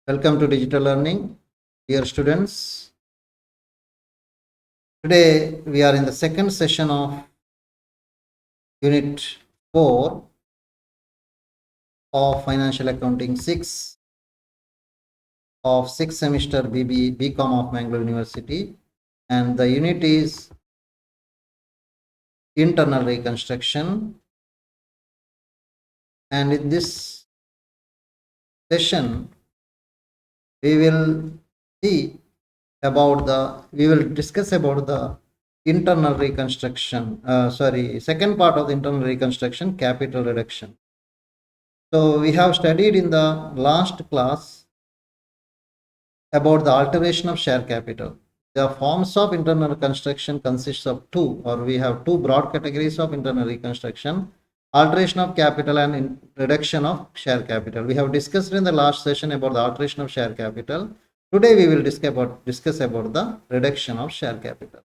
Welcome to Digital Learning, dear students. Today we are in the second session of Unit 4 of Financial Accounting 6 of 6th semester BCom of Mangalore University, and the unit is Internal Reconstruction. And in this session, we will discuss about the internal reconstruction, second part of the internal reconstruction, capital reduction. So we have studied in the last class about the alteration of share capital. The forms of internal reconstruction consists of we have two broad categories of internal reconstruction: alteration of capital and reduction of share capital. We have discussed in the last session about the alteration of share capital. Today we will discuss about the reduction of share capital.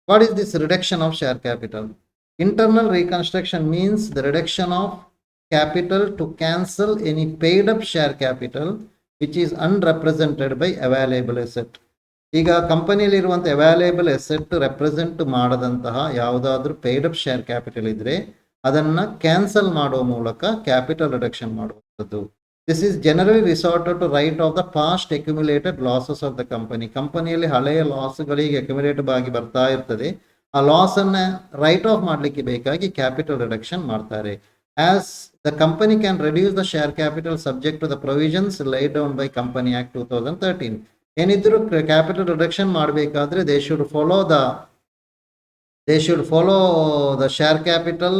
What is this reduction of share capital? Internal reconstruction means the reduction of capital to cancel any paid up share capital which is unrepresented by available asset. ಈಗ ಕಂಪನಿಯಲ್ಲಿ ಇರುವಂಥ available asset represent ಮಾಡದಂತಹ ಯಾವುದಾದ್ರೂ paid up share capital ಇದ್ರೆ ಅದನ್ನ cancel ಮಾಡುವ ಮೂಲಕ capital reduction ಮಾಡುವಂಥದ್ದು. This is generally resorted to write off the past accumulated losses of the company. ಕಂಪನಿಯಲ್ಲಿ ಹಳೆಯ ಲಾಸ್ಗಳಿಗೆ ಅಕ್ಯುಮುಲೇಟಿವ್ ಆಗಿ ಬರ್ತಾ ಇರ್ತದೆ. ಆ ಲಾಸ್ ಅನ್ನ ರೈಟ್ ಆಫ್ ಮಾಡಲಿಕ್ಕೆ ಬೇಕಾಗಿ ಕ್ಯಾಪಿಟಲ್ ರಿಡಕ್ಷನ್ ಮಾಡ್ತಾರೆ. As the company can reduce the share capital subject to the provisions laid down by Company Act 2013. ಏನಿದ್ರು ಕ್ಯಾಪಿಟಲ್ ರಿಡಕ್ಷನ್ ಮಾಡಬೇಕಾದ್ರೆ they should follow the share capital,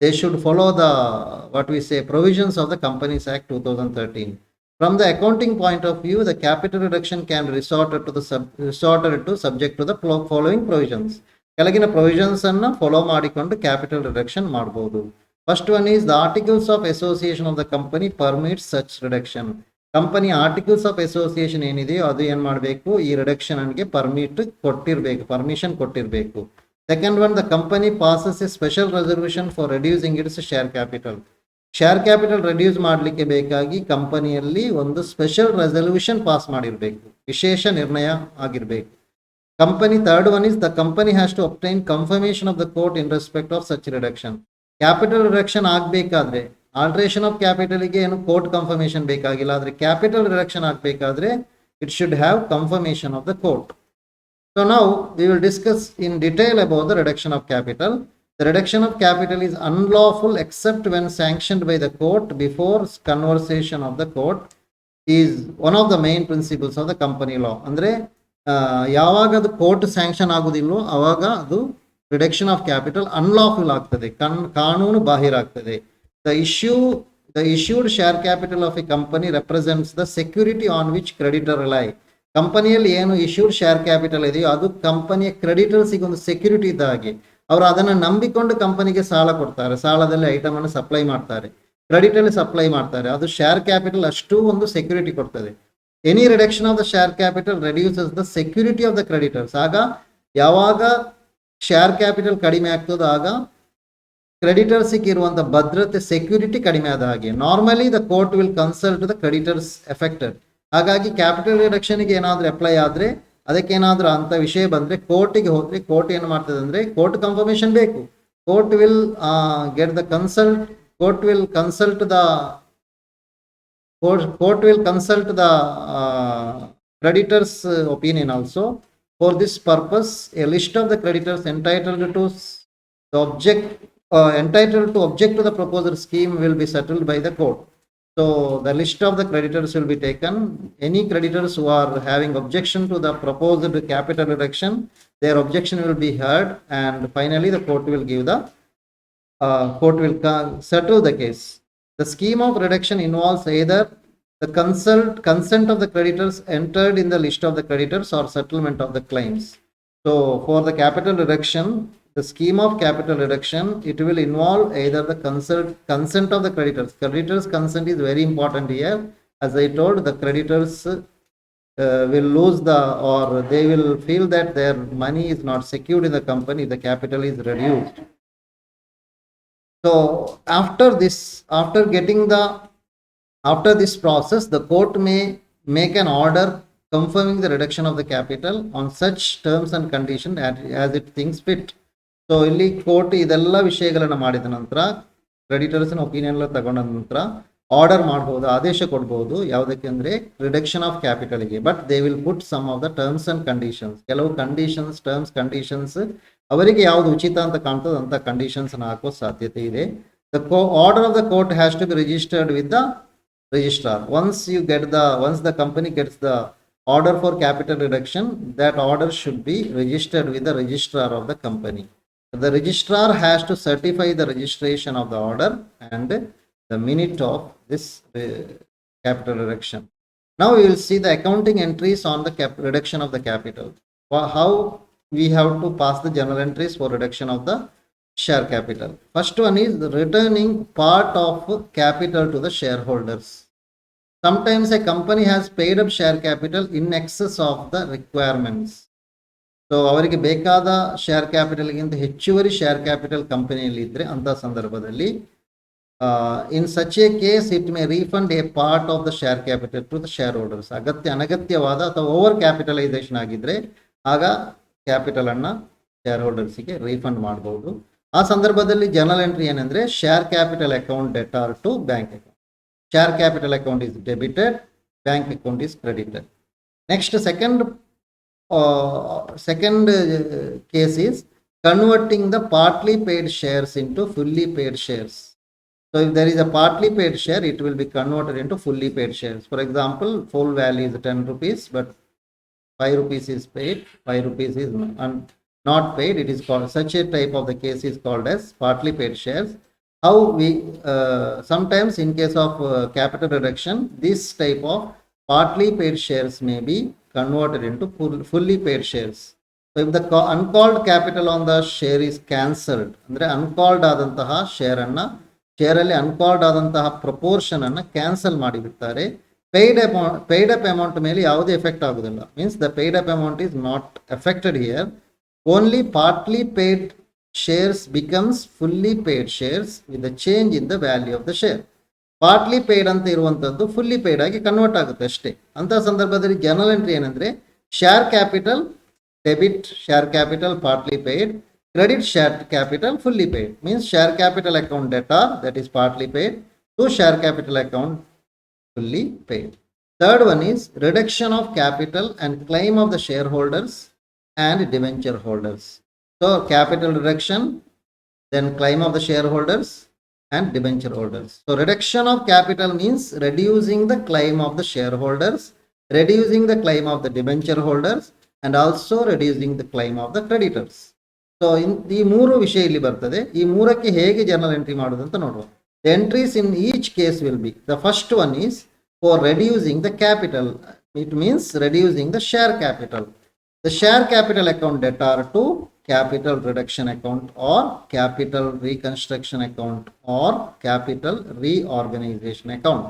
they should follow the provisions of the Companies Act 2013. From the accounting point of view, the capital reduction can resorted to subject to the following provisions. ಕೆಳಗಿನ provisions ಅನ್ನ follow ಮಾಡಿಕೊಂಡು capital reduction ಮಾಡಬಹುದು. First one is the articles of association of the company permits such reduction. Company articles of association ಏನಿದೆಯೋ ಅದು ಏನು ಮಾಡಬೇಕು, ಈ ರಿಡಕ್ಷನ್ಗೆ ಪರ್ಮಿಷನ್ ಕೊಟ್ಟಿರಬೇಕು. Second one, the company passes a special resolution for reducing its share capital. Share capital reduce ಮಾಡಲಿಕ್ಕೆ ಬೇಕಾಗಿ ಕಂಪನಿಯಲ್ಲಿ ಒಂದು ಸ್ಪೆಷಲ್ ರೆಸಲ್ಯೂಷನ್ ಪಾಸ್ ಮಾಡಿರಬೇಕು, ವಿಶೇಷ ನಿರ್ಣಯ ಆಗಿರಬೇಕು. Company third one is the company has to obtain confirmation of the court in respect of such reduction. Capital reduction ಆಗಬೇಕಾದ್ರೆ alteration of ಕ್ಯಾಪಿಟಲ್ಗೆ ಏನು ಕೋರ್ಟ್ ಕನ್ಫರ್ಮೇಷನ್ ಬೇಕಾಗಿಲ್ಲ, ಆದರೆ ಕ್ಯಾಪಿಟಲ್ ರಿಡಕ್ಷನ್ ಆಗಬೇಕಾದ್ರೆ it should have confirmation of the court. So now we will discuss in detail about the reduction of capital. The reduction of capital is unlawful except when sanctioned by the court before conversation of the court is one of the main principles of the company ಲಾ. ಅಂದರೆ ಯಾವಾಗ ಅದು court sanction ಆಗೋದಿಲ್ಲೋ ಅವಾಗ ಅದು reduction of capital unlawful ಆಗ್ತದೆ, ಕಾನೂನು ಬಾಹಿರ ಆಗ್ತದೆ. The issued share capital of a company represents the security on which creditor rely. ಕಂಪನಿಯಲ್ಲಿ ಏನು ಇಶ್ಯೂಡ್ ಶೇರ್ ಕ್ಯಾಪಿಟಲ್ ಇದೆಯೋ ಅದು ಕಂಪನಿಯ ಕ್ರೆಡಿಟರ್ಸಿಗೆ ಒಂದು ಸೆಕ್ಯೂರಿಟಿ ಇದ್ದ ಹಾಗೆ. ಅವರು ಅದನ್ನು ನಂಬಿಕೊಂಡು ಕಂಪನಿಗೆ ಸಾಲ ಕೊಡ್ತಾರೆ, ಸಾಲದಲ್ಲಿ ಐಟಮ್ ಅನ್ನು ಸಪ್ಲೈ ಮಾಡ್ತಾರೆ, ಕ್ರೆಡಿಟ್ ಅಲ್ಲಿ ಸಪ್ಲೈ ಮಾಡ್ತಾರೆ. ಅದು ಶೇರ್ ಕ್ಯಾಪಿಟಲ್ ಅಷ್ಟು ಒಂದು ಸೆಕ್ಯೂರಿಟಿ ಕೊಡ್ತದೆ. Any reduction of the share capital reduces the security of the creditors. ಆಗ ಯಾವಾಗ ಶೇರ್ ಕ್ಯಾಪಿಟಲ್ ಕಡಿಮೆ ಆಗ್ತದೋ ಆಗ ಕ್ರೆಡಿಟರ್ಸ್ಗೆ ಇರುವಂಥ ಭದ್ರತೆ, ಸೆಕ್ಯೂರಿಟಿ ಕಡಿಮೆ ಆದ ಹಾಗೆ. Normally the court will consult the creditors affected. ಹಾಗಾಗಿ ಕ್ಯಾಪಿಟಲ್ ರಿಡಕ್ಷನ್ಗೆ ಏನಾದರೂ ಅಪ್ಲೈ ಆದರೆ, ಅದಕ್ಕೇನಾದರೂ ಅಂತ ವಿಷಯ ಬಂದರೆ ಕೋರ್ಟಿಗೆ ಹೋದರೆ ಕೋರ್ಟ್ ಏನು ಮಾಡ್ತದೆ ಅಂದರೆ ಕೋರ್ಟ್ ಕನ್ಫರ್ಮೇಷನ್ ಬೇಕು. Court will get the consult, court will consult the creditors opinion also. For this purpose, a list of the creditors entitled to object to the proposed scheme will be settled by the court. So the list of the creditors will be taken. Any creditors who are having objection to the proposed capital reduction, their objection will be heard, and finally the court will settle the case. The scheme of reduction involves either the consent of the creditors entered in the list of the creditors or settlement of the claims. So for the capital reduction, the scheme of capital reduction, it will involve either the consent of the creditors. Creditors consent is very important here. As I told, the creditors will lose or they will feel that their money is not secured in the company, the capital is reduced. So after this process, the court may make an order confirming the reduction of the capital on such terms and conditions as it thinks fit. So ಇಲ್ಲಿ court ಇದೆಲ್ಲ ವಿಷಯಗಳನ್ನು ಮಾಡಿದ ನಂತರ ಕ್ರೆಡಿಟರ್ಸ್ನ opinion ತಗೊಂಡ ನಂತರ order ಮಾಡಬಹುದು, ಆದೇಶ ಕೊಡಬಹುದು. ಯಾವುದಕ್ಕೆ ಅಂದರೆ ರಿಡಕ್ಷನ್ ಆಫ್ ಕ್ಯಾಪಿಟಲ್ಗೆ. But they will put some of the terms and conditions. ಕೆಲವು ಕಂಡೀಷನ್ಸ್, ಟರ್ಮ್ಸ್ ಕಂಡೀಷನ್ಸ್ ಅವರಿಗೆ ಯಾವುದು ಉಚಿತ ಅಂತ ಕಾಣ್ತದೆ ಅಂತ ಕಂಡೀಷನ್ಸ್ ಹಾಕೋ ಸಾಧ್ಯತೆ ಇದೆ. The order of the court has to be registered with the registrar. Once the company gets the order for capital reduction, that order should be registered with the registrar of the company. The registrar has to certify the registration of the order and the minute of this capital reduction. Now we will see the accounting entries on the reduction of the capital. How we have to pass the journal entries for reduction of the share capital. First one is returning part of capital to the shareholders. Sometimes a company has paid up share capital in excess of the requirements. So ಅವರಿಗೆ ಬೇಕಾದ share ಕ್ಯಾಪಿಟಲ್ಗಿಂತ ಹೆಚ್ಚುವರಿ share capital ಕಂಪನಿಯಲ್ಲಿ ಇದ್ದರೆ ಅಂಥ ಸಂದರ್ಭದಲ್ಲಿ in such a case it may refund a part of the share capital to the shareholders. ಅನಗತ್ಯವಾದ ಅಥವಾ over capitalisation ಆಗಿದ್ದರೆ ಆಗ ಕ್ಯಾಪಿಟಲನ್ನು ಶೇರ್ ಹೋಲ್ಡರ್ಸಿಗೆ ರೀಫಂಡ್ ಮಾಡ್ಬೋದು. ಆ ಸಂದರ್ಭದಲ್ಲಿ ಜನರಲ್ ಎಂಟ್ರಿ ಏನಂದರೆ share capital account debtor to bank account. Share capital account is debited, bank account is credited. Next, second case is converting the partly paid shares into fully paid shares. So if there is a partly paid share, it will be converted into fully paid shares. For example, full value is 10 rupees, but 5 rupees is paid, 5 rupees is not paid. It is called, such a type of the case is called as partly paid shares. How we sometimes in case of capital reduction, this type of partly paid shares may be converted into fully paid shares. So if the uncalled capital on the share is cancelled, ಅಂದರೆ uncalled ಆದಂತಹ ಶೇರಲ್ಲಿ uncalled ಆದಂತಹ proportion ಅನ್ನು cancel ಮಾಡಿಬಿಡ್ತಾರೆ. paid up amount ಮೇಲೆ ಯಾವುದೇ effect ಆಗೋದಿಲ್ಲ. Means the paid up amount is not affected here. Only partly paid shares becomes fully paid shares with the change in the value of the share. Partly paid ಅಂತ ಇರುವಂಥದ್ದು fully paid ಆಗಿ convert ಆಗುತ್ತೆ ಅಷ್ಟೇ. ಅಂಥ ಸಂದರ್ಭದಲ್ಲಿ general entry ಏನಂದರೆ share capital debit, share capital partly paid, credit share capital fully paid. Means share capital account debtor that is partly paid to share capital account fully paid. Third one is reduction of capital and claim of the shareholders and debenture holders. So capital reduction, then claim of the shareholders and debenture holders. So reduction of capital means reducing the claim of the shareholders, reducing the claim of the debenture holders, and also reducing the claim of the creditors. So ಈ ಮೂರು ವಿಷಯ ಇಲ್ಲಿ ಬರ್ತದೆ. ಈ ಮೂರಕ್ಕೆ ಹೇಗೆ general entry ಮಾಡೋದು ಅಂತ ನೋಡುವ. The entries in each case will be, the first one is for reducing the capital. It means reducing the share capital. The share capital account debtor to capital reduction account or capital reconstruction account or capital reorganization account.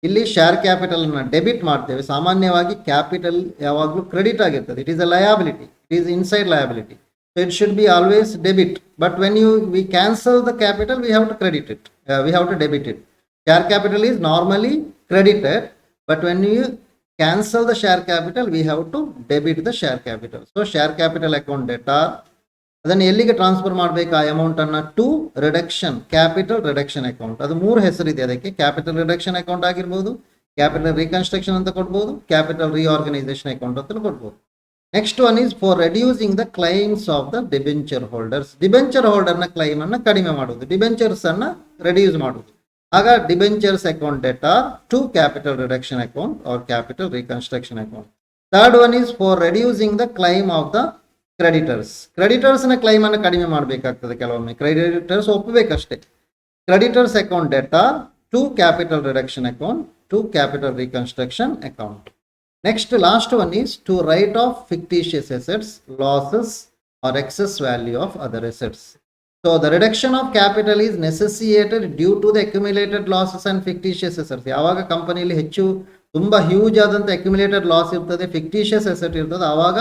ಇಲ್ಲಿ share capital ಅನ್ನು debit ಮಾಡ್ತೇವೆ. ಸಾಮಾನ್ಯವಾಗಿ capital ಯಾವಾಗಲೂ credit ಆಗಿರ್ತದೆ. It is a liability, it is inside liability. So it should be always debit. But when we cancel the capital, we have to credit it. We have to debit it. Share capital is normally credited, but when you cancel the share capital, we have to debit the share capital. So share capital account debtor, ಅದನ್ನು ಎಲ್ಲಿಗೆ transfer ಮಾಡಬೇಕು ಆ ಅಮೌಂಟನ್ನು to reduction, capital reduction account. ಅದು ಮೂರು ಹೆಸರಿದೆ ಅದಕ್ಕೆ. Capital reduction account ಆಗಿರ್ಬೋದು, ಕ್ಯಾಪಿಟಲ್ ರೀಕನ್ಸ್ಟ್ರಕ್ಷನ್ ಅಂತ ಕೊಡ್ಬೋದು, ಕ್ಯಾಪಿಟಲ್ ರಿಆರ್ಗನೈಸೇಷನ್ ಅಕೌಂಟ್ ಅಂತ ಕೊಡ್ಬೋದು. Next one is for reducing the claims of the debenture holders. Debenture ಹೋಲ್ಡರ್ನ ಕ್ಲೈಮನ್ನು ಕಡಿಮೆ ಮಾಡೋದು, ಡಿಬೆಂಚರ್ಸ್ ಅನ್ನು ರೆಡ್ಯೂಸ್ ಮಾಡೋದು. ಆಗ debentures account debtor to capital reduction account or capital reconstruction account. Third one is for reducing the claim of the creditors. ಕ್ರೆಡಿಟರ್ಸ್ನ ಕ್ಲೈಮನ್ನು ಕಡಿಮೆ ಮಾಡಬೇಕಾಗ್ತದೆ ಕೆಲವೊಮ್ಮೆ, ಕ್ರೆಡಿಟರ್ಸ್ ಒಪ್ಪಬೇಕಷ್ಟೇ. Creditors account debtor to capital reduction account to capital reconstruction account. Next, last one is to write off fictitious assets, losses or excess value of other assets. So the reduction of capital is necessitated due to the accumulated losses and fictitious assets. ಯಾವಾಗ ಕಂಪನಿಯಲ್ಲಿ ಹೆಚ್ಚು ತುಂಬ huge ಆದಂಥ accumulated loss ಇರ್ತದೆ, fictitious asset ಇರ್ತದೆ, ಆವಾಗ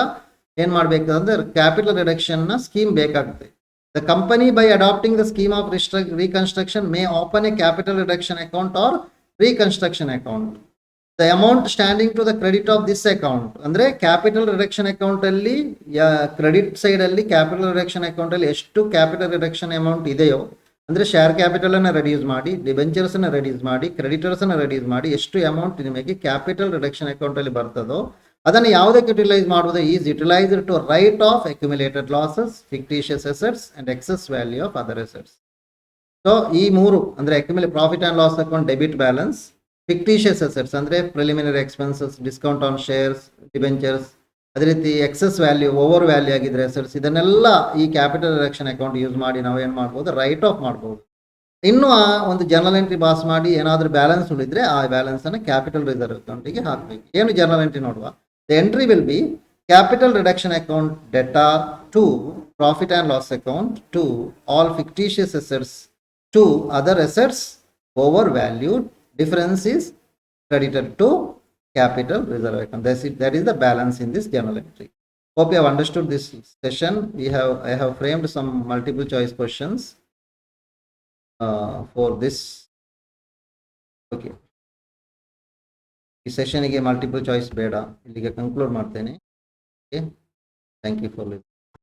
ಏನು ಮಾಡಬೇಕಾದ್ರೆ ಕ್ಯಾಪಿಟಲ್ ರಿಡಕ್ಷನ್ನ ಸ್ಕೀಮ್ ಬೇಕಾಗುತ್ತೆ. The company by adopting the scheme of reconstruction may open a capital reduction account or reconstruction account. The amount standing to the credit of this account ಅಂದರೆ capital reduction account ಅಲ್ಲಿ credit side ಅಲ್ಲಿ capital reduction account ಅಲ್ಲಿ ಎಷ್ಟು capital reduction amount ಇದೆಯೋ ಅಂದರೆ share capital ಅನ್ನು reduce ಮಾಡಿ, debentures ಅನ್ನು ರೆಡ್ಯೂಸ್ ಮಾಡಿ, ಕ್ರೆಡಿಟರ್ಸ್ ಅನ್ನು ರೆಡ್ಯೂಸ್ ಮಾಡಿ ಎಷ್ಟು ಅಮೌಂಟ್ ನಿಮಗೆ ಕ್ಯಾಪಿಟಲ್ ರಿಡಕ್ಷನ್ ಅಕೌಂಟ್ ಅಲ್ಲಿ ಬರ್ತದೋ ಅದನ್ನು ಯಾವುದಕ್ಕೆ ಯುಟಿಲೈಸ್ ಮಾಡುವುದು? Is utilised to write off accumulated losses, fictitious assets and excess value of other assets. So ಈ ಮೂರು ಅಂದರೆ profit and loss account debit balance, fictitious assets ಅಂದರೆ preliminary expenses, discount on shares, debentures, ಅದೇ ರೀತಿ excess value, over value ಆಗಿದ್ರೆ assets, ಇದನ್ನೆಲ್ಲ ಈ capital reduction account use ಮಾಡಿ ನಾವು ಏನು ಮಾಡ್ಬೋದು? ರೈಟ್ ಆಫ್ ಮಾಡ್ಬೋದು. ಇನ್ನು ಆ ಒಂದು ಜರ್ನಲ್ ಎಂಟ್ರಿ ಪಾಸ್ ಮಾಡಿ ಏನಾದರೂ ಬ್ಯಾಲೆನ್ಸ್ ಉಳಿದ್ರೆ ಆ ಬ್ಯಾಲೆನ್ಸ್ ಅನ್ನು ಕ್ಯಾಪಿಟಲ್ ರಿಸರ್ವ್ ಅಕೌಂಟಿಗೆ ಹಾಕಬೇಕು. ಏನು ಜರ್ನಲ್ ಎಂಟ್ರಿ ನೋಡುವ. The entry will be capital reduction account debtor to profit and loss account to all fictitious assets to other assets overvalued, difference is credited to capital reserve account. That is the balance in this journal entry. Hope you have understood this session. I have framed some multiple choice questions for this. Okay, ಈ ಸೆಷನ್ಗೆ multiple choice ಬೇಡ, ಇಲ್ಲಿಗೆ conclude ಮಾಡ್ತೇನೆ. Okay, thank you for listening.